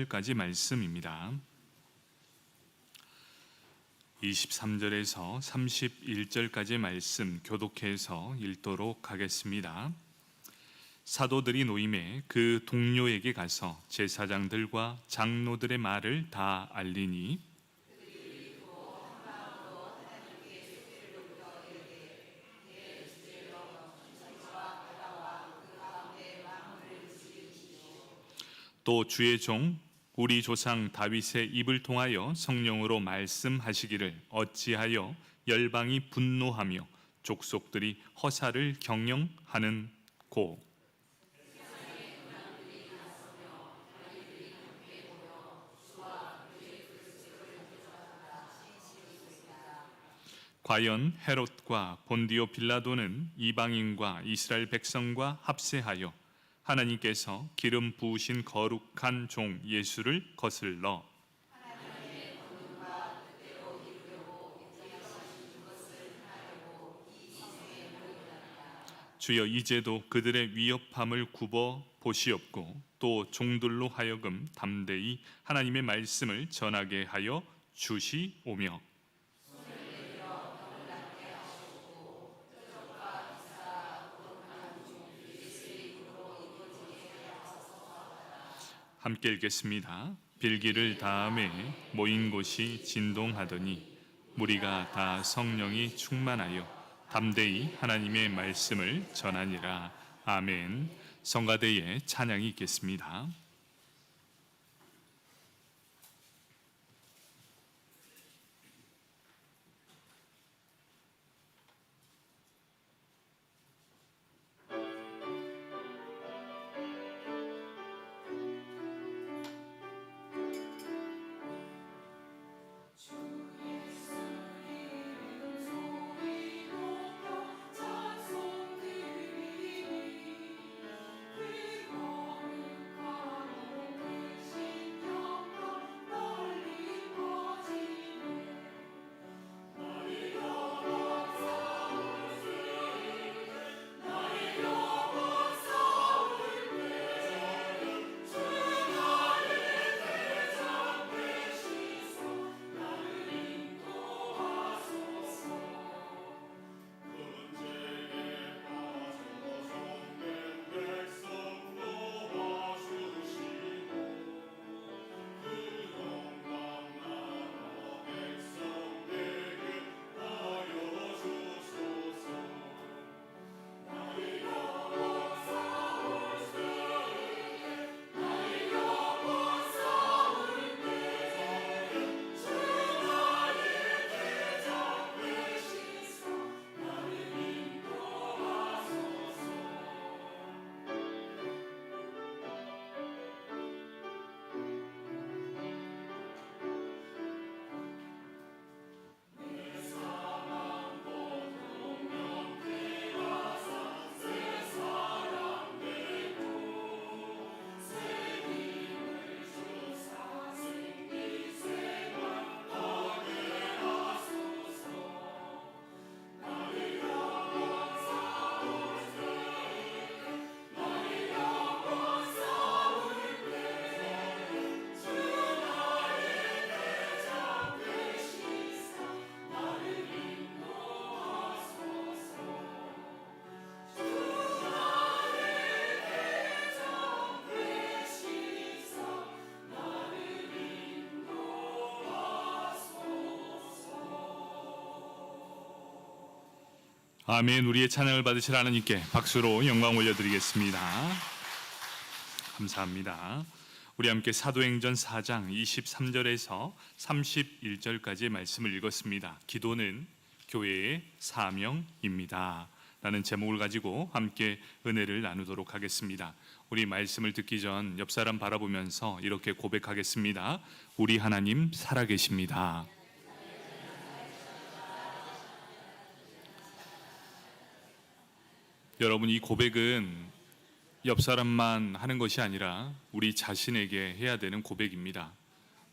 까지 말씀입니다. 23절에서 31절까지 말씀 교독해서 읽도록 하겠습니다. 사도들이 노임에 그 동료에게 가서 제사장들과 장로들의 말을 다 알리니 또 주의 종 우리 조상 다윗의 입을 통하여 성령으로 말씀하시기를 어찌하여 열방이 분노하며 족속들이 허사를 경영하는고. 과연 헤롯과 본디오 빌라도는 이방인과 이스라엘 백성과 합세하여 하나님께서 기름 부으신 거룩한 종 예수를 거슬러 주여 이제도 그들의 위협함을 굽어 보시옵고 또 종들로 하여금 담대히 하나님의 말씀을 전하게 하여 주시오며 함께 읽겠습니다. 빌기를 다음에 모인 곳이 진동하더니 무리가 다 성령이 충만하여 담대히 하나님의 말씀을 전하니라. 아멘. 성가대에 찬양이 있겠습니다. 아멘. 우리의 찬양을 받으실 하나님께 박수로 영광 올려드리겠습니다. 감사합니다. 우리 함께 사도행전 4장 23절에서 31절까지의 말씀을 읽었습니다. 기도는 교회의 사명입니다 라는 제목을 가지고 함께 은혜를 나누도록 하겠습니다. 우리 말씀을 듣기 전 옆 사람 바라보면서 이렇게 고백하겠습니다. 우리 하나님 살아계십니다. 여러분, 이 고백은 옆 사람만 하는 것이 아니라 우리 자신에게 해야 되는 고백입니다.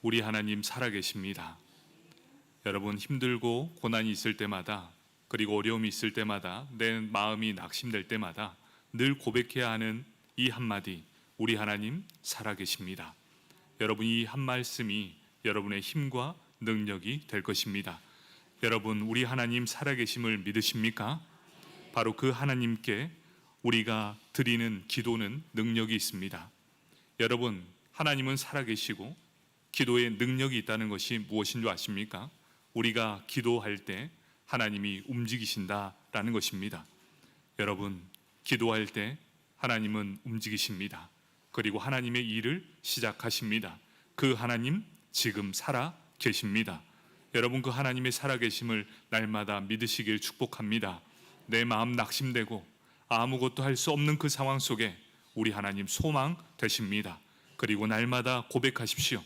우리 하나님 살아계십니다. 여러분, 힘들고 고난이 있을 때마다, 그리고 어려움이 있을 때마다, 내 마음이 낙심될 때마다 늘 고백해야 하는 이 한마디, 우리 하나님 살아계십니다. 여러분, 이 한 말씀이 여러분의 힘과 능력이 될 것입니다. 여러분, 우리 하나님 살아계심을 믿으십니까? 바로 그 하나님께 우리가 드리는 기도는 능력이 있습니다. 여러분, 하나님은 살아계시고 기도에 능력이 있다는 것이 무엇인 줄 아십니까? 우리가 기도할 때 하나님이 움직이신다라는 것입니다. 여러분, 기도할 때 하나님은 움직이십니다. 그리고 하나님의 일을 시작하십니다. 그 하나님 지금 살아 계십니다. 여러분, 그 하나님의 살아계심을 날마다 믿으시길 축복합니다. 내 마음 낙심되고 아무것도 할 수 없는 그 상황 속에 우리 하나님 소망 되십니다. 그리고 날마다 고백하십시오.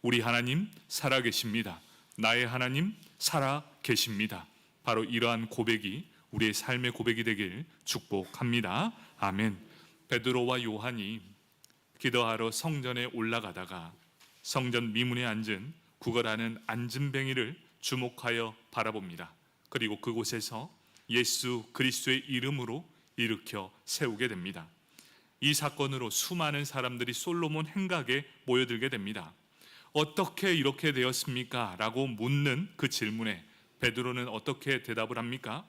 우리 하나님 살아계십니다. 나의 하나님 살아계십니다. 바로 이러한 고백이 우리의 삶의 고백이 되길 축복합니다. 아멘. 베드로와 요한이 기도하러 성전에 올라가다가 성전 미문에 앉은 구걸하는 안진뱅이를 주목하여 바라봅니다. 그리고 그곳에서 예수 그리스도의 이름으로 일으켜 세우게 됩니다. 이 사건으로 수많은 사람들이 솔로몬 행각에 모여들게 됩니다. 어떻게 이렇게 되었습니까? 라고 묻는 그 질문에 베드로는 어떻게 대답을 합니까?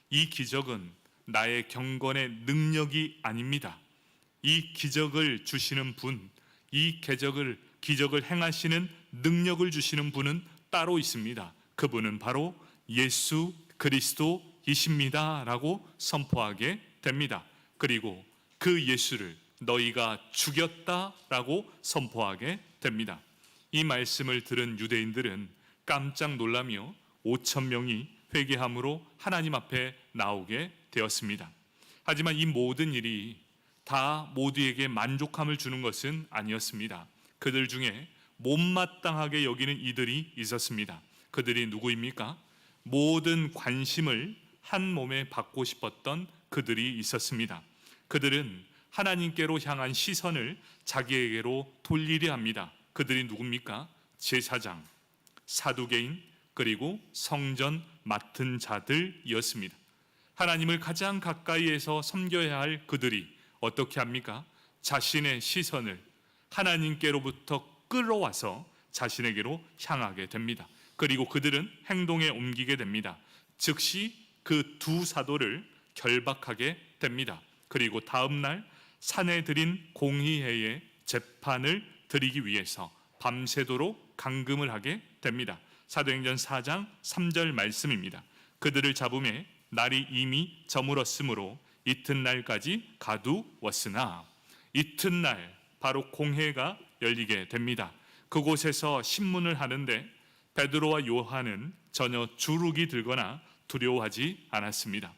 이 기적은 나의 경건의 능력이 아닙니다. 이 기적을 주시는 분, 이 기적을 행하시는 능력을 주시는 분은 따로 있습니다. 그분은 바로 예수 그리스도이십니다 라고 선포하게 됩니다. 그리고 그 예수를 너희가 죽였다라고 선포하게 됩니다. 이 말씀을 들은 유대인들은 깜짝 놀라며 5천 명이 회개함으로 하나님 앞에 나오게 되었습니다. 하지만 이 모든 일이 다 모두에게 만족함을 주는 것은 아니었습니다. 그들 중에 못마땅하게 여기는 이들이 있었습니다. 그들이 누구입니까? 모든 관심을 한 몸에 받고 싶었던 그들이 있었습니다. 그들은 하나님께로 향한 시선을 자기에게로 돌리려 합니다. 그들이 누굽니까? 제사장, 사두개인, 그리고 성전 맡은 자들이었습니다. 하나님을 가장 가까이에서 섬겨야 할 그들이 어떻게 합니까? 자신의 시선을 하나님께로부터 끌어와서 자신에게로 향하게 됩니다. 그리고 그들은 행동에 옮기게 됩니다. 즉시 그 두 사도를 결박하게 됩니다. 그리고 다음 날 산헤드린 공의회에 재판을 드리기 위해서 밤새도록 감금을 하게 됩니다. 사도행전 4장 3절 말씀입니다. 그들을 잡음에 날이 이미 저물었으므로 이튿날까지 가두었으나, 이튿날 바로 공회가 열리게 됩니다. 그곳에서 신문을 하는데 베드로와 요한은 전혀 주눅이 들거나 두려워하지 않았습니다.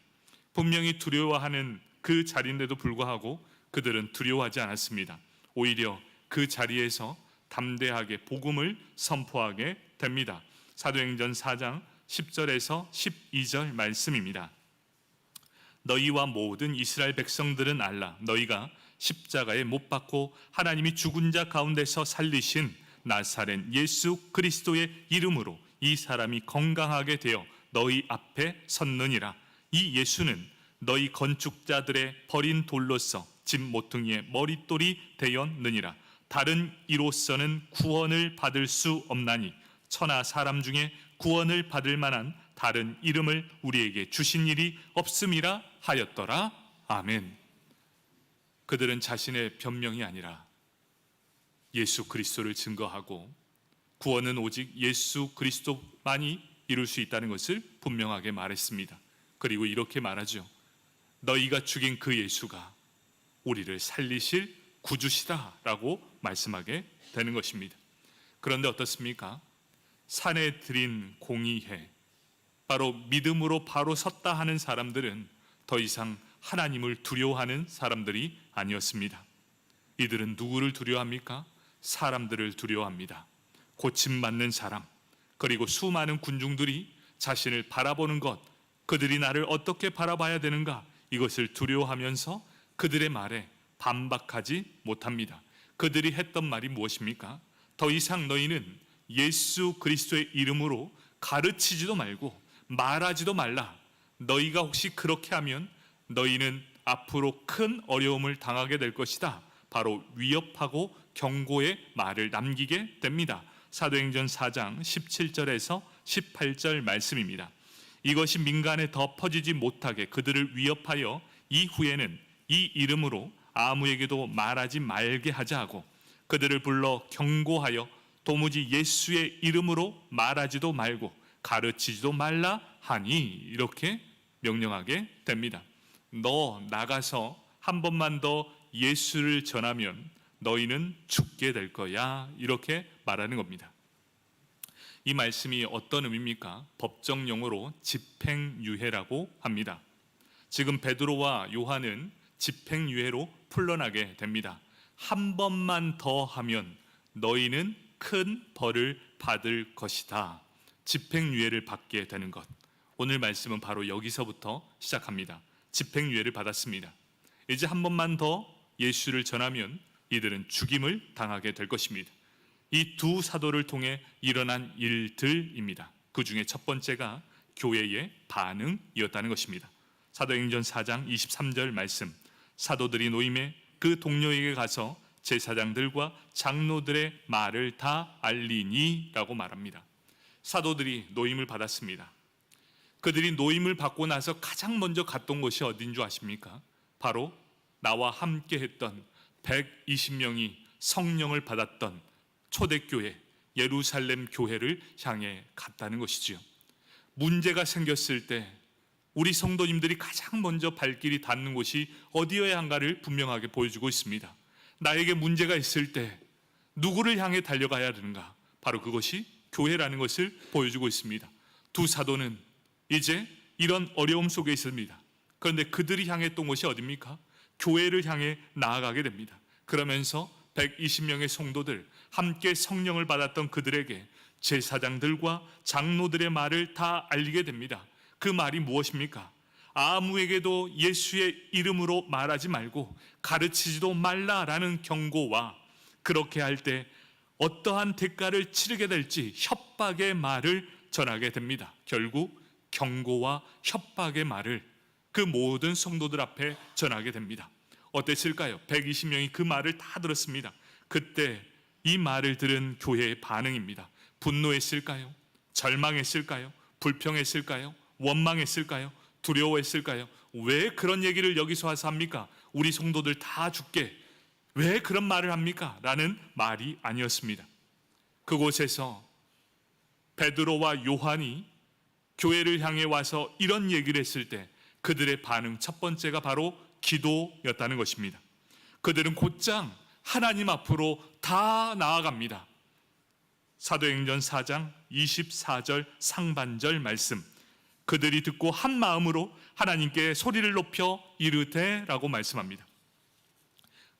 분명히 두려워하는 그 자리인데도 불구하고 그들은 두려워하지 않았습니다. 오히려 그 자리에서 담대하게 복음을 선포하게 됩니다. 사도행전 4장 10절에서 12절 말씀입니다. 너희와 모든 이스라엘 백성들은 알라. 너희가 십자가에 못 박고 하나님이 죽은 자 가운데서 살리신 나사렛 예수 그리스도의 이름으로 이 사람이 건강하게 되어 너희 앞에 섰느니라. 이 예수는 너희 건축자들의 버린 돌로서 집 모퉁이의 머릿돌이 되었느니라. 다른 이로서는 구원을 받을 수 없나니 천하 사람 중에 구원을 받을 만한 다른 이름을 우리에게 주신 일이 없음이라 하였더라. 아멘. 그들은 자신의 변명이 아니라 예수 그리스도를 증거하고 구원은 오직 예수 그리스도만이 이룰 수 있다는 것을 분명하게 말했습니다. 그리고 이렇게 말하죠. 너희가 죽인 그 예수가 우리를 살리실 구주시다라고 말씀하게 되는 것입니다. 그런데 어떻습니까? 산헤드린 공의회, 바로 믿음으로 바로 섰다 하는 사람들은 더 이상 하나님을 두려워하는 사람들이 아니었습니다. 이들은 누구를 두려워합니까? 사람들을 두려워합니다. 고침받는 사람, 그리고 수많은 군중들이 자신을 바라보는 것, 그들이 나를 어떻게 바라봐야 되는가, 이것을 두려워하면서 그들의 말에 반박하지 못합니다. 그들이 했던 말이 무엇입니까? 더 이상 너희는 예수 그리스도의 이름으로 가르치지도 말고 말하지도 말라. 너희가 혹시 그렇게 하면 너희는 앞으로 큰 어려움을 당하게 될 것이다. 바로 위협하고 경고의 말을 남기게 됩니다. 사도행전 4장 17절에서 18절 말씀입니다. 이것이 민간에 더 퍼지지 못하게 그들을 위협하여 이후에는 이 이름으로 아무에게도 말하지 말게 하자 하고 그들을 불러 경고하여 도무지 예수의 이름으로 말하지도 말고 가르치지도 말라 하니 이렇게 명령하게 됩니다. 너 나가서 한 번만 더 예수를 전하면 너희는 죽게 될 거야, 이렇게 말하는 겁니다. 이 말씀이 어떤 의미입니까? 법정 용어로 집행유예라고 합니다. 지금 베드로와 요한은 집행유예로 풀려나게 됩니다. 한 번만 더 하면 너희는 큰 벌을 받을 것이다. 집행유예를 받게 되는 것. 오늘 말씀은 바로 여기서부터 시작합니다. 집행유예를 받았습니다. 이제 한 번만 더 예수를 전하면 이들은 죽임을 당하게 될 것입니다. 이 두 사도를 통해 일어난 일들입니다. 그 중에 첫 번째가 교회의 반응이었다는 것입니다. 사도행전 4장 23절 말씀, 사도들이 노임에 그 동료에게 가서 제사장들과 장로들의 말을 다 알리니 라고 말합니다. 사도들이 노임을 받았습니다. 그들이 노임을 받고 나서 가장 먼저 갔던 곳이 어딘 줄 아십니까? 바로 나와 함께 했던 120명이 성령을 받았던 초대교회 예루살렘 교회를 향해 갔다는 것이지요. 문제가 생겼을 때 우리 성도님들이 가장 먼저 발길이 닿는 곳이 어디여야 한가를 분명하게 보여주고 있습니다. 나에게 문제가 있을 때 누구를 향해 달려가야 되는가? 바로 그것이 교회라는 것을 보여주고 있습니다. 두 사도는 이제 이런 어려움 속에 있습니다. 그런데 그들이 향했던 곳이 어디입니까? 교회를 향해 나아가게 됩니다. 그러면서 120명의 성도들, 함께 성령을 받았던 그들에게 제사장들과 장로들의 말을 다 알리게 됩니다. 그 말이 무엇입니까? 아무에게도 예수의 이름으로 말하지 말고 가르치지도 말라라는 경고와 그렇게 할 때 어떠한 대가를 치르게 될지 협박의 말을 전하게 됩니다. 결국 경고와 협박의 말을 그 모든 성도들 앞에 전하게 됩니다. 어땠을까요? 120명이 그 말을 다 들었습니다. 그때 이 말을 들은 교회의 반응입니다. 분노했을까요? 절망했을까요? 불평했을까요? 원망했을까요? 두려워했을까요? 왜 그런 얘기를 여기서 와서 합니까? 우리 성도들 다 죽게 왜 그런 말을 합니까? 라는 말이 아니었습니다. 그곳에서 베드로와 요한이 교회를 향해 와서 이런 얘기를 했을 때 그들의 반응 첫 번째가 바로 기도였다는 것입니다. 그들은 곧장 하나님 앞으로 다 나아갑니다. 사도행전 4장 24절 상반절 말씀, 그들이 듣고 한 마음으로 하나님께 소리를 높여 이르되 라고 말씀합니다.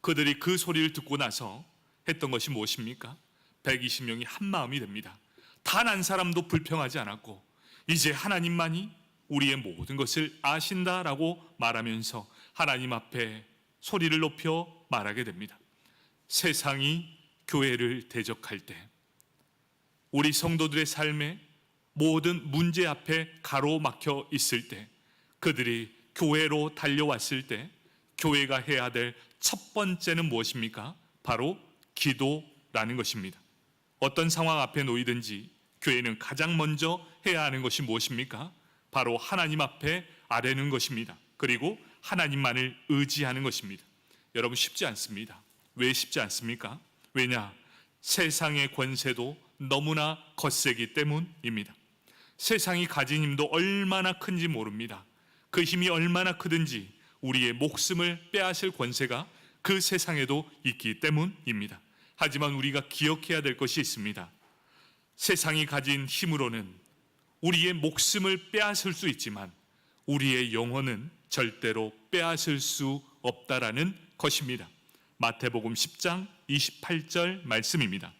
그들이 그 소리를 듣고 나서 했던 것이 무엇입니까? 120명이 한 마음이 됩니다. 단 한 사람도 불평하지 않았고 이제 하나님만이 우리의 모든 것을 아신다라고 말하면서 하나님 앞에 소리를 높여 말하게 됩니다. 세상이 교회를 대적할 때 우리 성도들의 삶에 모든 문제 앞에 가로막혀 있을 때 그들이 교회로 달려왔을 때 교회가 해야 될 첫 번째는 무엇입니까? 바로 기도라는 것입니다. 어떤 상황 앞에 놓이든지 교회는 가장 먼저 해야 하는 것이 무엇입니까? 바로 하나님 앞에 아뢰는 것입니다. 그리고 하나님만을 의지하는 것입니다. 여러분 쉽지 않습니다. 왜 쉽지 않습니까? 왜냐? 세상의 권세도 너무나 거세기 때문입니다. 세상이 가진 힘도 얼마나 큰지 모릅니다. 그 힘이 얼마나 크든지 우리의 목숨을 빼앗을 권세가 그 세상에도 있기 때문입니다. 하지만 우리가 기억해야 될 것이 있습니다. 세상이 가진 힘으로는 우리의 목숨을 빼앗을 수 있지만 우리의 영혼은 절대로 빼앗을 수 없다라는 것입니다. 마태복음 10장 28절 말씀입니다.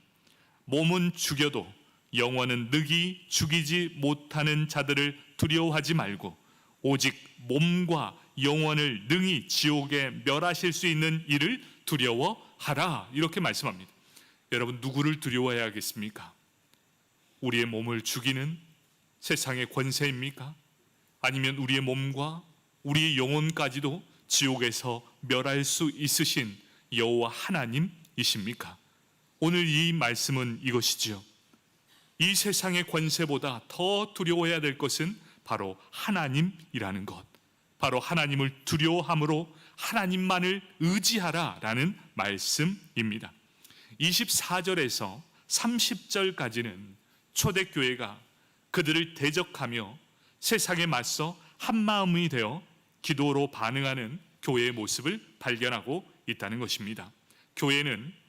몸은 죽여도 영혼은 능히 죽이지 못하는 자들을 두려워하지 말고 오직 몸과 영혼을 능히 지옥에 멸하실 수 있는 이를 두려워하라, 이렇게 말씀합니다. 여러분 누구를 두려워해야겠습니까? 우리의 몸을 죽이는 세상의 권세입니까? 아니면 우리의 몸과 우리의 영혼까지도 지옥에서 멸할 수 있으신 여호와 하나님이십니까? 오늘 이 말씀은 이것이지요. 이 세상의 권세보다 더 두려워해야 될 것은 바로 하나님이라는 것, 바로 하나님을 두려워함으로 하나님만을 의지하라라는 말씀입니다. 24절에서 30절까지는 초대교회가 그들을 대적하며 세상에 맞서 한마음이 되어 기도로 반응하는 교회의 모습을 발견하고 있다는 것입니다. 교회는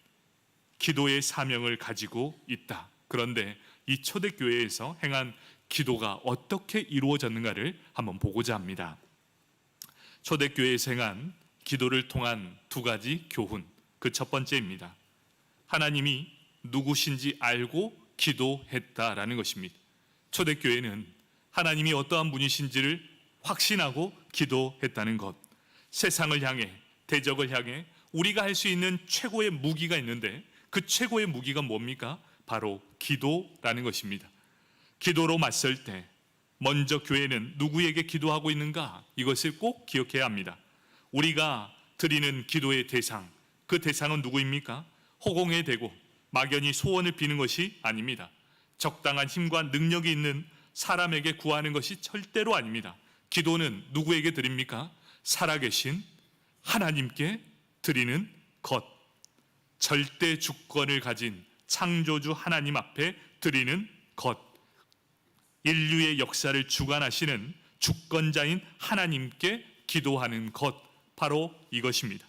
기도의 사명을 가지고 있다. 그런데 이 초대교회에서 행한 기도가 어떻게 이루어졌는가를 한번 보고자 합니다. 초대교회에서 행한 기도를 통한 두 가지 교훈, 그 첫 번째입니다. 하나님이 누구신지 알고 기도했다라는 것입니다. 초대교회는 하나님이 어떠한 분이신지를 확신하고 기도했다는 것. 세상을 향해, 대적을 향해 우리가 할 수 있는 최고의 무기가 있는데 그 최고의 무기가 뭡니까? 바로 기도라는 것입니다. 기도로 맞설 때 먼저 교회는 누구에게 기도하고 있는가? 이것을 꼭 기억해야 합니다. 우리가 드리는 기도의 대상, 그 대상은 누구입니까? 허공에 대고 막연히 소원을 비는 것이 아닙니다. 적당한 힘과 능력이 있는 사람에게 구하는 것이 절대로 아닙니다. 기도는 누구에게 드립니까? 살아계신 하나님께 드리는 것, 절대 주권을 가진 창조주 하나님 앞에 드리는 것, 인류의 역사를 주관하시는 주권자인 하나님께 기도하는 것, 바로 이것입니다.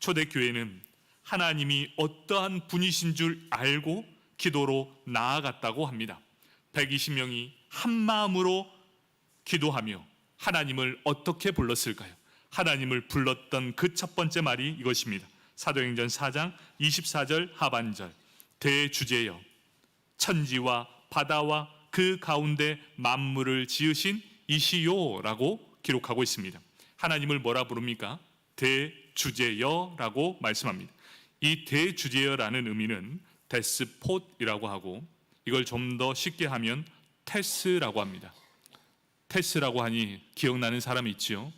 초대교회는 하나님이 어떠한 분이신 줄 알고 기도로 나아갔다고 합니다. 120명이 한 마음으로 기도하며 하나님을 어떻게 불렀을까요? 하나님을 불렀던 그 첫 번째 말이 이것입니다. 사도행전 4장 24절 하반절, 대주제여 천지와 바다와 그 가운데 만물을 지으신 이시요라고 기록하고 있습니다. 하나님을 뭐라 부릅니까? 대주제여라고 말씀합니다. 이 대주제여라는 의미는 데스폿이라고 하고, 이걸 좀 더 쉽게 하면 테스라고 합니다. 테스라고 하니 기억나는 사람이 있지요?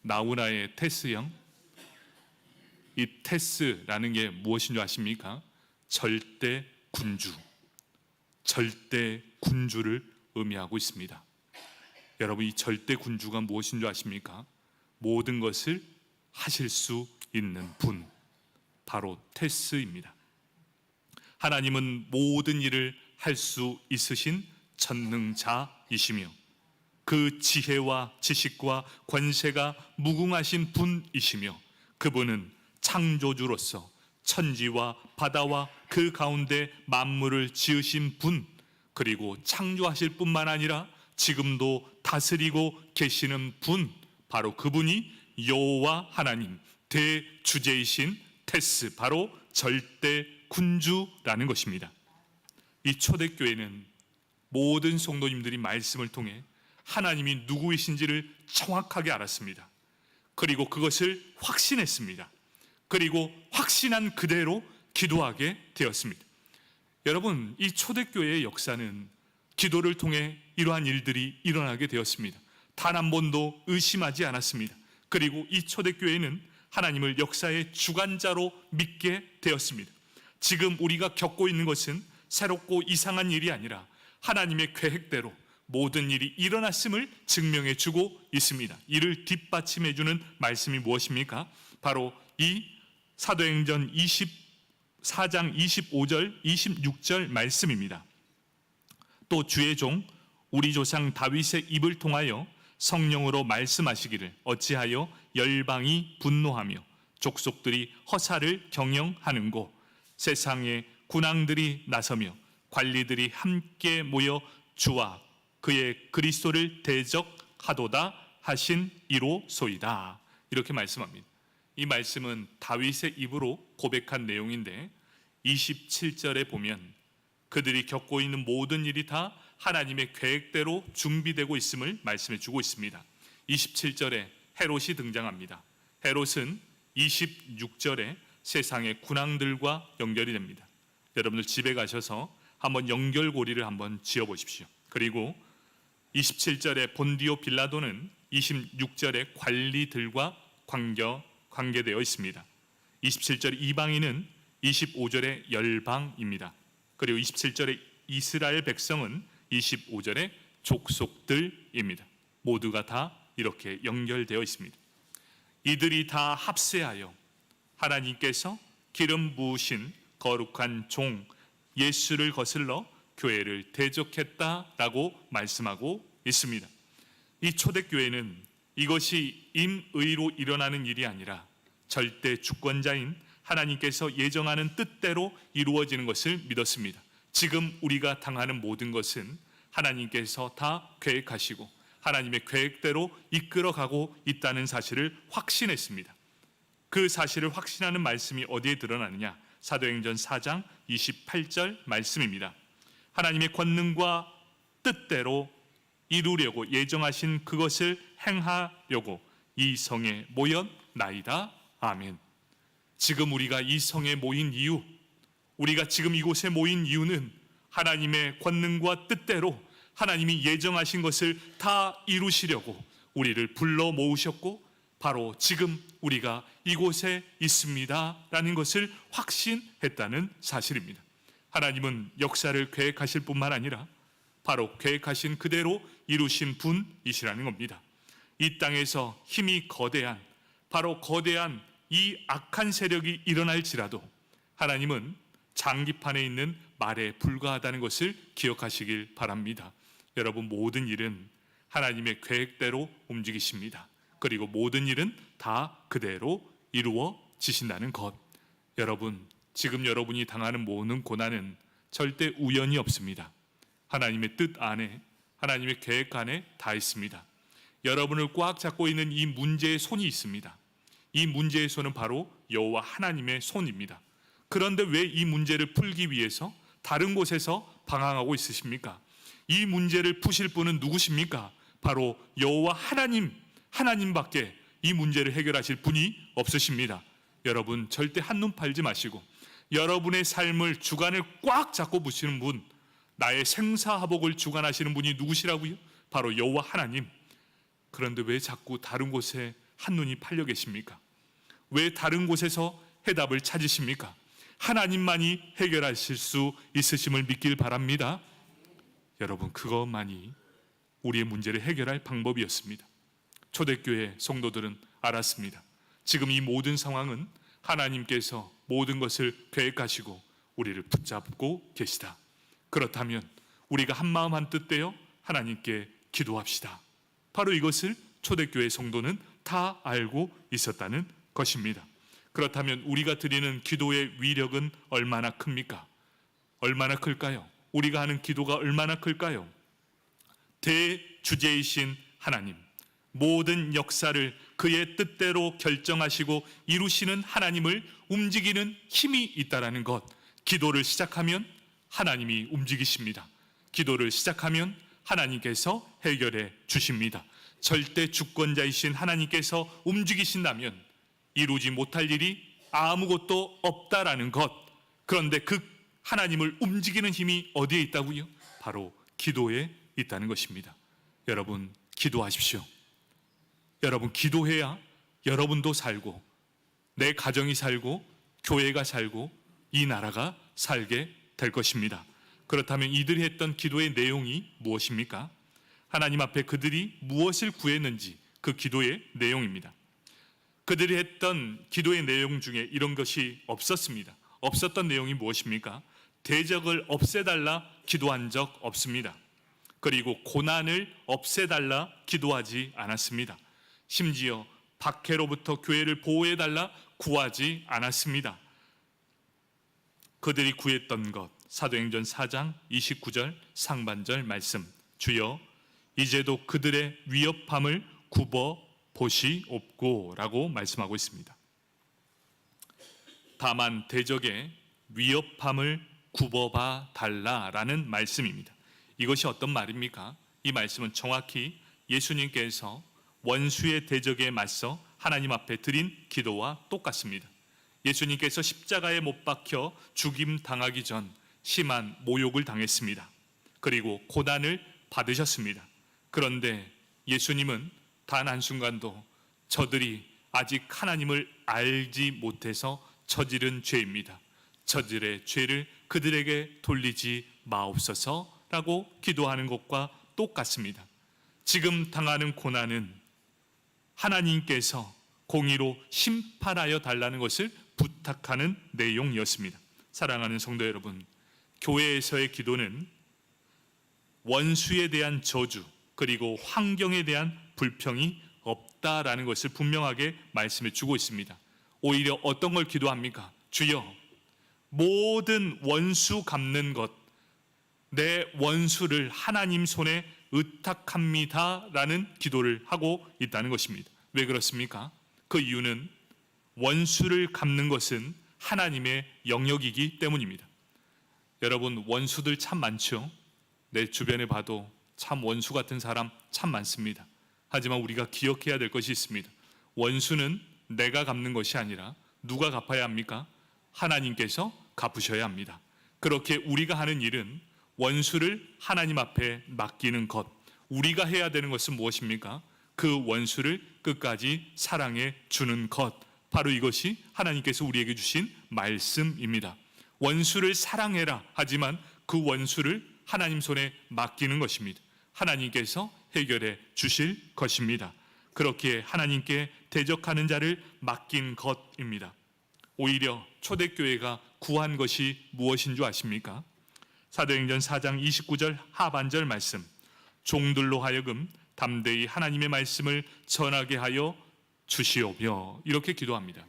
나우나의 테스 형. 이 테스라는 게 무엇인 줄 아십니까? 절대 군주, 절대 군주를 의미하고 있습니다. 여러분, 이 절대 군주가 무엇인 줄 아십니까? 모든 것을 하실 수 있는 분, 바로 테스입니다. 하나님은 모든 일을 할 수 있으신 전능자이시며 그 지혜와 지식과 권세가 무궁하신 분이시며, 그분은 창조주로서 천지와 바다와 그 가운데 만물을 지으신 분, 그리고 창조하실 뿐만 아니라 지금도 다스리고 계시는 분, 바로 그분이 여호와 하나님, 대주제이신 테스, 바로 절대 군주라는 것입니다. 이 초대교회는 모든 성도님들이 말씀을 통해 하나님이 누구이신지를 정확하게 알았습니다. 그리고 그것을 확신했습니다. 그리고 확신한 그대로 기도하게 되었습니다. 여러분, 이 초대교회의 역사는 기도를 통해 이러한 일들이 일어나게 되었습니다. 단 한 번도 의심하지 않았습니다. 그리고 이 초대교회는 하나님을 역사의 주관자로 믿게 되었습니다. 지금 우리가 겪고 있는 것은 새롭고 이상한 일이 아니라 하나님의 계획대로 모든 일이 일어났음을 증명해 주고 있습니다. 이를 뒷받침해 주는 말씀이 무엇입니까? 바로 이 사도행전 24장 25절 26절 말씀입니다. 또 주의 종 우리 조상 다윗의 입을 통하여 성령으로 말씀하시기를 어찌하여 열방이 분노하며 족속들이 허사를 경영하는고, 세상의 군왕들이 나서며 관리들이 함께 모여 주와 그의 그리스도를 대적하도다 하신 이로소이다. 이렇게 말씀합니다. 이 말씀은 다윗의 입으로 고백한 내용인데 27절에 보면 그들이 겪고 있는 모든 일이 다 하나님의 계획대로 준비되고 있음을 말씀해 주고 있습니다. 27절에 헤롯이 등장합니다. 헤롯은 26절에 세상의 군왕들과 연결이 됩니다. 여러분들 집에 가셔서 한번 연결고리를 한번 지어보십시오. 그리고 27절에 본디오 빌라도는 26절에 관리들과 관계되어 있습니다. 27절 이방인은 25절에 열방입니다. 그리고 27절에 이스라엘 백성은 25절에 족속들입니다. 모두가 다 이렇게 연결되어 있습니다. 이들이 다 합세하여 하나님께서 기름 부으신 거룩한 종 예수를 거슬러 교회를 대적했다라고 말씀하고 있습니다. 이 초대교회는 이것이 임의로 일어나는 일이 아니라 절대 주권자인 하나님께서 예정하는 뜻대로 이루어지는 것을 믿었습니다. 지금 우리가 당하는 모든 것은 하나님께서 다 계획하시고 하나님의 계획대로 이끌어가고 있다는 사실을 확신했습니다. 그 사실을 확신하는 말씀이 어디에 드러나느냐? 사도행전 4장 28절 말씀입니다. 하나님의 권능과 뜻대로 이루려고 예정하신 그것을 행하려고 이 성에 모였나이다. 아멘. 지금 우리가 이 성에 모인 이유, 우리가 지금 이곳에 모인 이유는 하나님의 권능과 뜻대로 하나님이 예정하신 것을 다 이루시려고 우리를 불러 모으셨고 바로 지금 우리가 이곳에 있습니다 라는 것을 확신했다는 사실입니다. 하나님은 역사를 계획하실 뿐만 아니라 바로 계획하신 그대로 이루신 분이시라는 겁니다. 이 땅에서 힘이 거대한, 바로 거대한 이 악한 세력이 일어날지라도 하나님은 장기판에 있는 말에 불과하다는 것을 기억하시길 바랍니다. 여러분, 모든 일은 하나님의 계획대로 움직이십니다. 그리고 모든 일은 다 그대로 이루어지신다는 것. 여러분, 지금 여러분이 당하는 모든 고난은 절대 우연이 없습니다. 하나님의 뜻 안에, 하나님의 계획 안에 다 있습니다. 여러분을 꽉 잡고 있는 이 문제의 손이 있습니다. 이 문제의 손은 바로 여호와 하나님의 손입니다. 그런데 왜 이 문제를 풀기 위해서 다른 곳에서 방황하고 있으십니까? 이 문제를 푸실 분은 누구십니까? 바로 여호와 하나님밖에 이 문제를 해결하실 분이 없으십니다. 여러분, 절대 한눈 팔지 마시고 여러분의 삶을 주관을 꽉 잡고 보시는 분, 나의 생사화복을 주관하시는 분이 누구시라고요? 바로 여호와 하나님. 그런데 왜 자꾸 다른 곳에 한눈이 팔려 계십니까? 왜 다른 곳에서 해답을 찾으십니까? 하나님만이 해결하실 수 있으심을 믿길 바랍니다. 여러분, 그것만이 우리의 문제를 해결할 방법이었습니다. 초대교회 성도들은 알았습니다. 지금 이 모든 상황은 하나님께서 모든 것을 계획하시고 우리를 붙잡고 계시다. 그렇다면 우리가 한마음 한뜻 되어 하나님께 기도합시다. 바로 이것을 초대교회 성도는 다 알고 있었다는 것입니다. 그렇다면 우리가 드리는 기도의 위력은 얼마나 큽니까? 얼마나 클까요? 우리가 하는 기도가 얼마나 클까요? 대주제이신 하나님, 모든 역사를 그의 뜻대로 결정하시고 이루시는 하나님을 움직이는 힘이 있다라는 것. 기도를 시작하면 하나님이 움직이십니다. 기도를 시작하면 하나님께서 해결해 주십니다. 절대 주권자이신 하나님께서 움직이신다면 이루지 못할 일이 아무것도 없다라는 것. 그런데 그 하나님을 움직이는 힘이 어디에 있다고요? 바로 기도에 있다는 것입니다. 여러분, 기도하십시오. 여러분, 기도해야 여러분도 살고 내 가정이 살고 교회가 살고 이 나라가 살게 될 것입니다. 그렇다면 이들이 했던 기도의 내용이 무엇입니까? 하나님 앞에 그들이 무엇을 구했는지 그 기도의 내용입니다. 그들이 했던 기도의 내용 중에 이런 것이 없었습니다. 없었던 내용이 무엇입니까? 대적을 없애달라 기도한 적 없습니다. 그리고 고난을 없애달라 기도하지 않았습니다. 심지어 박해로부터 교회를 보호해달라 구하지 않았습니다. 그들이 구했던 것, 사도행전 4장 29절 상반절 말씀. 주여, 이제도 그들의 위협함을 굽어 보시옵고 라고 말씀하고 있습니다. 다만 대적의 위협함을 굽어봐 달라라는 말씀입니다. 이것이 어떤 말입니까? 이 말씀은 정확히 예수님께서 원수의 대적에 맞서 하나님 앞에 드린 기도와 똑같습니다. 예수님께서 십자가에 못 박혀 죽임 당하기 전 심한 모욕을 당했습니다. 그리고 고난을 받으셨습니다. 그런데 예수님은 단 한순간도 저들이 아직 하나님을 알지 못해서 저지른 죄입니다, 저들의 죄를 그들에게 돌리지 마옵소서라고 기도하는 것과 똑같습니다. 지금 당하는 고난은 하나님께서 공의로 심판하여 달라는 것을 부탁하는 내용이었습니다. 사랑하는 성도 여러분, 교회에서의 기도는 원수에 대한 저주 그리고 환경에 대한 불평이 없다라는 것을 분명하게 말씀해 주고 있습니다. 오히려 어떤 걸 기도합니까? 주여, 모든 원수 갚는 것, 내 원수를 하나님 손에 의탁합니다 라는 기도를 하고 있다는 것입니다. 왜 그렇습니까? 그 이유는 원수를 갚는 것은 하나님의 영역이기 때문입니다. 여러분, 원수들 참 많죠? 내 주변에 봐도 참 원수 같은 사람 참 많습니다. 하지만 우리가 기억해야 될 것이 있습니다. 원수는 내가 갚는 것이 아니라 누가 갚아야 합니까? 하나님께서 갚으셔야 합니다. 그렇게 우리가 하는 일은 원수를 하나님 앞에 맡기는 것, 우리가 해야 되는 것은 무엇입니까? 그 원수를 끝까지 사랑해 주는 것, 바로 이것이 하나님께서 우리에게 주신 말씀입니다. 원수를 사랑해라 하지만 그 원수를 하나님 손에 맡기는 것입니다. 하나님께서 해결해 주실 것입니다. 그렇게 하나님께 대적하는 자를 맡긴 것입니다. 오히려 초대교회가 구한 것이 무엇인 줄 아십니까? 사도행전 4장 29절 하반절 말씀, 종들로 하여금 담대히 하나님의 말씀을 전하게 하여 주시오며, 이렇게 기도합니다.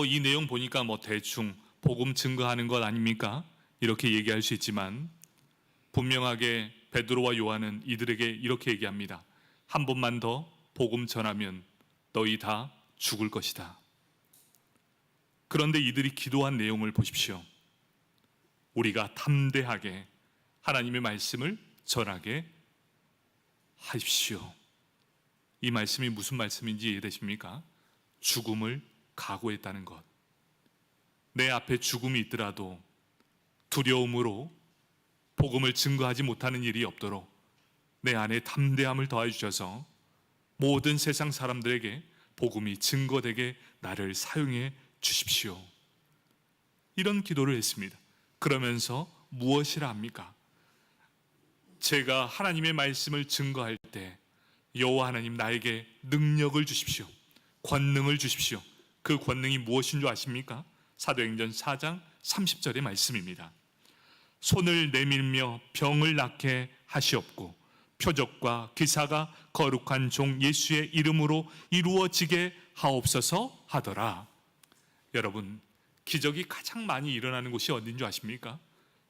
이 내용 보니까 대충 복음 증거하는 것 아닙니까? 이렇게 얘기할 수 있지만 분명하게 베드로와 요한은 이들에게 이렇게 얘기합니다. 한 번만 더 복음 전하면 너희 다 죽을 것이다. 그런데 이들이 기도한 내용을 보십시오. 우리가 담대하게 하나님의 말씀을 전하게 하십시오. 이 말씀이 무슨 말씀인지 이해되십니까? 죽음을 각오했다는 것. 내 앞에 죽음이 있더라도 두려움으로 복음을 증거하지 못하는 일이 없도록 내 안에 담대함을 더해 주셔서 모든 세상 사람들에게 복음이 증거되게 나를 사용해 주십시오. 이런 기도를 했습니다. 그러면서 무엇이라 합니까? 제가 하나님의 말씀을 증거할 때 여호와 하나님 나에게 능력을 주십시오. 권능을 주십시오. 그 권능이 무엇인 줄 아십니까? 사도행전 4장 30절의 말씀입니다. 손을 내밀며 병을 낫게 하시옵고 표적과 기사가 거룩한 종 예수의 이름으로 이루어지게 하옵소서 하더라. 여러분, 기적이 가장 많이 일어나는 곳이 어딘 줄 아십니까?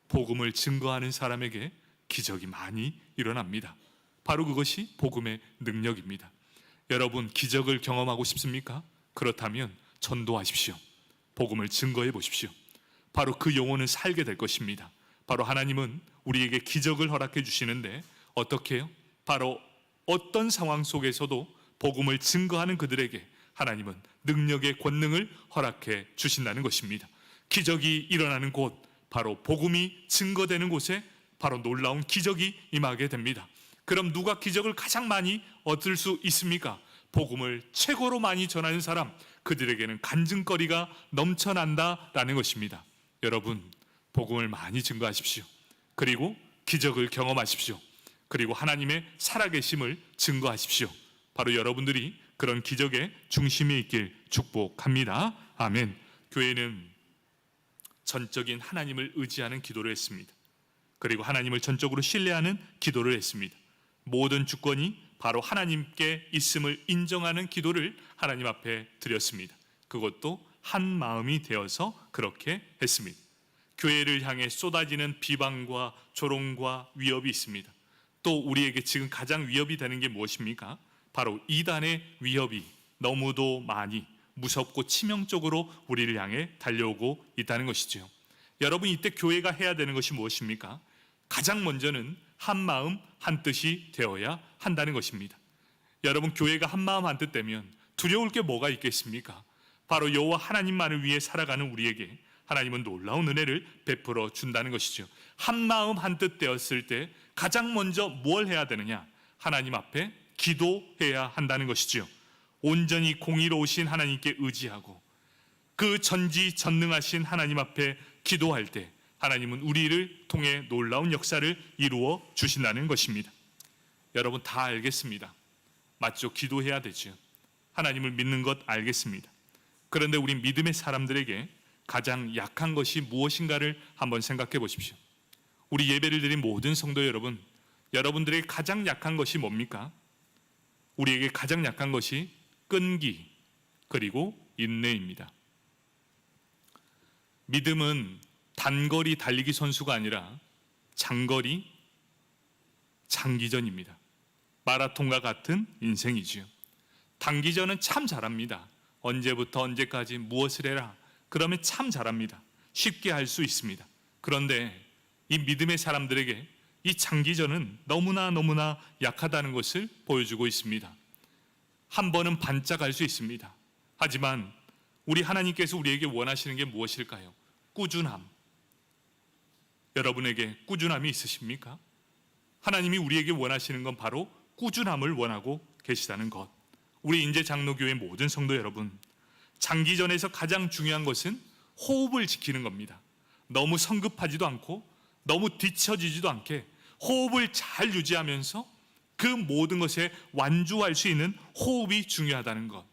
복음을 증거하는 사람에게 기적이 많이 일어납니다. 바로 그것이 복음의 능력입니다. 여러분, 기적을 경험하고 싶습니까? 그렇다면 전도하십시오. 복음을 증거해 보십시오. 바로 그 영혼은 살게 될 것입니다. 바로 하나님은 우리에게 기적을 허락해 주시는데 어떻게 해요? 바로 어떤 상황 속에서도 복음을 증거하는 그들에게 하나님은 능력의 권능을 허락해 주신다는 것입니다. 기적이 일어나는 곳, 바로 복음이 증거되는 곳에 바로 놀라운 기적이 임하게 됩니다. 그럼 누가 기적을 가장 많이 얻을 수 있습니까? 복음을 최고로 많이 전하는 사람, 그들에게는 간증거리가 넘쳐난다라는 것입니다. 여러분, 복음을 많이 증거하십시오. 그리고 기적을 경험하십시오. 그리고 하나님의 살아계심을 증거하십시오. 바로 여러분들이 그런 기적의 중심에 있길 축복합니다. 아멘. 교회는 전적인 하나님을 의지하는 기도를 했습니다. 그리고 하나님을 전적으로 신뢰하는 기도를 했습니다. 모든 주권이 바로 하나님께 있음을 인정하는 기도를 하나님 앞에 드렸습니다. 그것도 한 마음이 되어서 그렇게 했습니다. 교회를 향해 쏟아지는 비방과 조롱과 위협이 있습니다. 또 우리에게 지금 가장 위협이 되는 게 무엇입니까? 바로 이단의 위협이 너무도 많이 무섭고 치명적으로 우리를 향해 달려오고 있다는 것이죠. 여러분, 이때 교회가 해야 되는 것이 무엇입니까? 가장 먼저는 한 마음 한 뜻이 되어야 한다는 것입니다. 여러분, 교회가 한 마음 한 뜻 되면 두려울 게 뭐가 있겠습니까? 바로 여호와 하나님만을 위해 살아가는 우리에게 하나님은 놀라운 은혜를 베풀어 준다는 것이죠. 한 마음 한 뜻 되었을 때 가장 먼저 뭘 해야 되느냐? 하나님 앞에 기도해야 한다는 것이죠. 온전히 공의로우신 하나님께 의지하고 그 전지전능하신 하나님 앞에 기도할 때 하나님은 우리를 통해 놀라운 역사를 이루어 주신다는 것입니다. 여러분 다 알겠습니다. 맞죠? 기도해야 되죠. 하나님을 믿는 것 알겠습니다. 그런데 우리 믿음의 사람들에게 가장 약한 것이 무엇인가를 한번 생각해 보십시오. 우리 예배를 드린 모든 성도 여러분, 여러분들에게 가장 약한 것이 뭡니까? 우리에게 가장 약한 것이 끈기 그리고 인내입니다. 믿음은 단거리 달리기 선수가 아니라 장거리 장기전입니다. 마라톤과 같은 인생이지요. 단기전은 참 잘합니다. 언제부터 언제까지 무엇을 해라 그러면 참 잘합니다. 쉽게 할 수 있습니다. 그런데 이 믿음의 사람들에게 이 장기전은 너무나 약하다는 것을 보여주고 있습니다. 한 번은 반짝할 수 있습니다. 하지만 우리 하나님께서 우리에게 원하시는 게 무엇일까요? 꾸준함. 여러분에게 꾸준함이 있으십니까? 하나님이 우리에게 원하시는 건 바로 꾸준함을 원하고 계시다는 것. 우리 인제장로교회 모든 성도 여러분, 장기전에서 가장 중요한 것은 호흡을 지키는 겁니다. 너무 성급하지도 않고 너무 뒤처지지도 않게 호흡을 잘 유지하면서 그 모든 것에 완주할 수 있는 호흡이 중요하다는 것.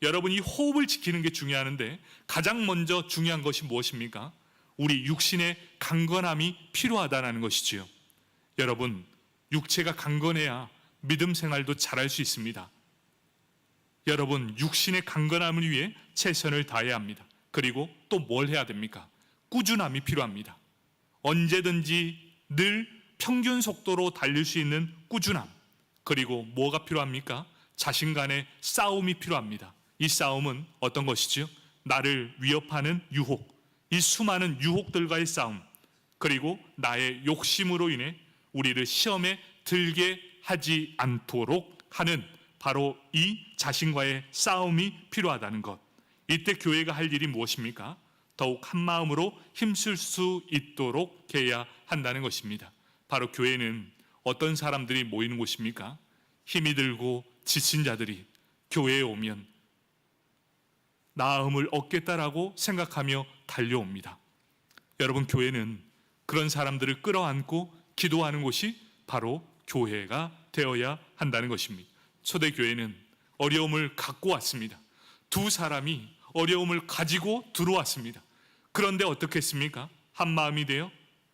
여러분 이 호흡을 지키는 게 중요한데 가장 먼저 중요한 것이 무엇입니까? 우리 육신의 강건함이 필요하다는 것이지요. 여러분 육체가 강건해야 믿음 생활도 잘할 수 있습니다. 여러분 육신의 강건함을 위해 최선을 다해야 합니다. 그리고 또 뭘 해야 됩니까? 꾸준함이 필요합니다. 언제든지 늘 평균 속도로 달릴 수 있는 꾸준함. 그리고 뭐가 필요합니까? 자신 간의 싸움이 필요합니다. 이 싸움은 어떤 것이죠? 나를 위협하는 유혹, 이 수많은 유혹들과의 싸움, 그리고 나의 욕심으로 인해 우리를 시험에 들게 하지 않도록 하는 바로 이 자신과의 싸움이 필요하다는 것. 이때 교회가 할 일이 무엇입니까? 더욱 한 마음으로 힘쓸 수 있도록 해야 한다는 것입니다. 바로 교회는 어떤 사람들이 모이는 곳입니까? 힘이 들고 지친 자들이 교회에 오면 나음을 얻겠다라고 생각하며 달려옵니다. 여러분 교회는 그런 사람들을 끌어안고 기도하는 곳이 바로 교회가 되어야 한다는 것입니다. 초대교회는 어려움을 갖고 왔습니다. 두 사람이 어려움을 가지고 들어왔습니다. 그런데 어떻게 했습니까? 한 마음이 되어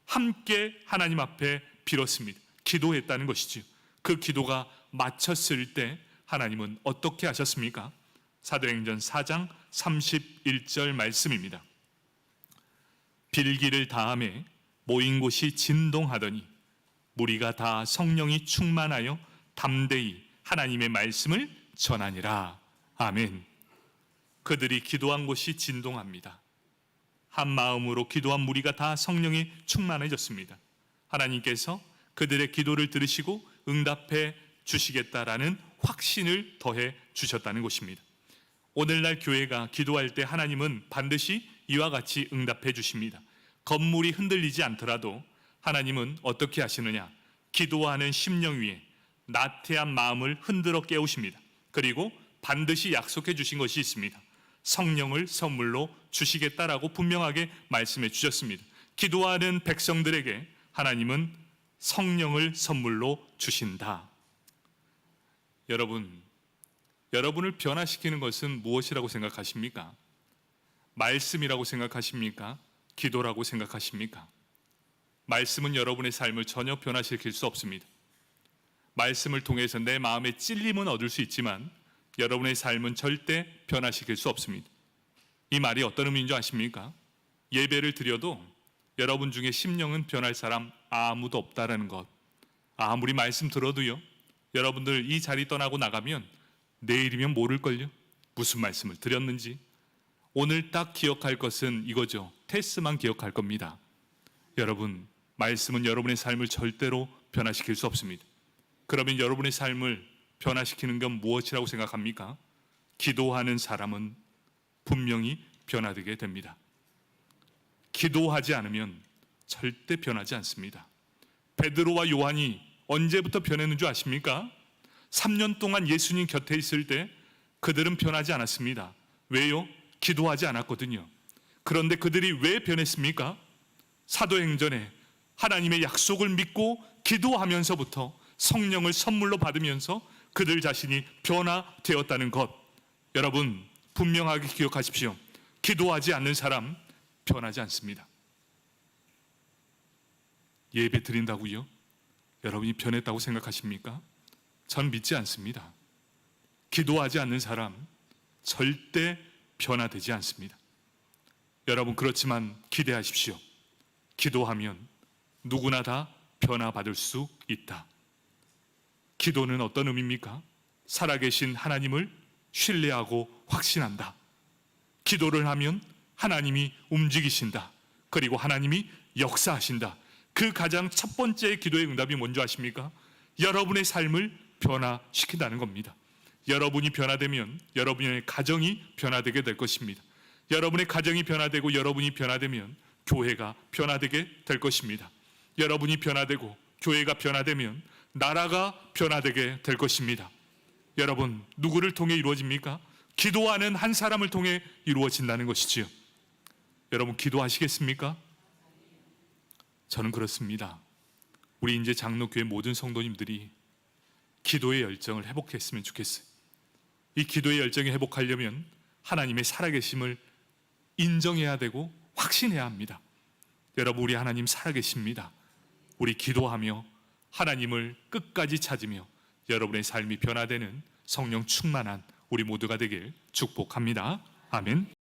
함께 하나님 앞에 빌었습니다. 기도했다는 것이지요. 그 기도가 마쳤을 때 하나님은 어떻게 하셨습니까? 사도행전 4장 31절 말씀입니다. 빌기를 다함에 모인 곳이 진동하더니 무리가 다 성령이 충만하여 담대히 하나님의 말씀을 전하니라. 아멘. 그들이 기도한 곳이 진동합니다. 한 마음으로 기도한 무리가 다 성령이 충만해졌습니다. 하나님께서 그들의 기도를 들으시고 응답해 주시겠다라는 확신을 더해 주셨다는 것입니다. 오늘날 교회가 기도할 때 하나님은 반드시 이와 같이 응답해 주십니다. 건물이 흔들리지 않더라도 하나님은 어떻게 하시느냐? 기도하는 심령 위에 나태한 마음을 흔들어 깨우십니다. 그리고 반드시 약속해 주신 것이 있습니다. 성령을 선물로 주시겠다라고 분명하게 말씀해 주셨습니다. 기도하는 백성들에게 하나님은 성령을 선물로 주신다. 여러분을 변화시키는 것은 무엇이라고 생각하십니까? 말씀이라고 생각하십니까? 기도라고 생각하십니까? 말씀은 여러분의 삶을 전혀 변화시킬 수 없습니다. 말씀을 통해서 내 마음의 찔림은 얻을 수 있지만 여러분의 삶은 절대 변화시킬 수 없습니다. 이 말이 어떤 의미인 줄 아십니까? 예배를 드려도 여러분 중에 심령은 변할 사람 아무도 없다라는 것. 아무리 말씀 들어도요, 여러분들 이 자리 떠나고 나가면 내일이면 모를걸요? 무슨 말씀을 드렸는지. 오늘 딱 기억할 것은 이거죠. 테스만 기억할 겁니다. 여러분, 말씀은 여러분의 삶을 절대로 변화시킬 수 없습니다. 그러면 여러분의 삶을 변화시키는 건 무엇이라고 생각합니까? 기도하는 사람은 분명히 변화되게 됩니다. 기도하지 않으면 절대 변하지 않습니다. 베드로와 요한이 언제부터 변했는 줄 아십니까? 3년 동안 예수님 곁에 있을 때 그들은 변하지 않았습니다. 왜요? 기도하지 않았거든요. 그런데 그들이 왜 변했습니까? 사도행전에 하나님의 약속을 믿고 기도하면서부터 성령을 선물로 받으면서 그들 자신이 변화되었다는 것, 여러분 분명하게 기억하십시오. 기도하지 않는 사람 변하지 않습니다. 예배 드린다고요? 여러분이 변했다고 생각하십니까? 전 믿지 않습니다. 기도하지 않는 사람 절대 변화되지 않습니다. 여러분 그렇지만 기대하십시오. 기도하면 누구나 다 변화받을 수 있다. 기도는 어떤 의미입니까? 살아계신 하나님을 신뢰하고 확신한다. 기도를 하면 하나님이 움직이신다. 그리고 하나님이 역사하신다. 그 가장 첫 번째 기도의 응답이 뭔지 아십니까? 여러분의 삶을 변화시킨다는 겁니다. 여러분이 변화되면 여러분의 가정이 변화되게 될 것입니다. 여러분의 가정이 변화되고 여러분이 변화되면 교회가 변화되게 될 것입니다. 여러분이 변화되고 교회가 변화되면 나라가 변화되게 될 것입니다. 여러분 누구를 통해 이루어집니까? 기도하는 한 사람을 통해 이루어진다는 것이지요. 여러분 기도하시겠습니까? 저는 그렇습니다. 우리 이제 장로교회 모든 성도님들이 기도의 열정을 회복했으면 좋겠어요. 이 기도의 열정이 회복하려면 하나님의 살아계심을 인정해야 되고 확신해야 합니다. 여러분 우리 하나님 살아계십니다. 우리 기도하며 하나님을 끝까지 찾으며 여러분의 삶이 변화되는 성령 충만한 우리 모두가 되길 축복합니다. 아멘.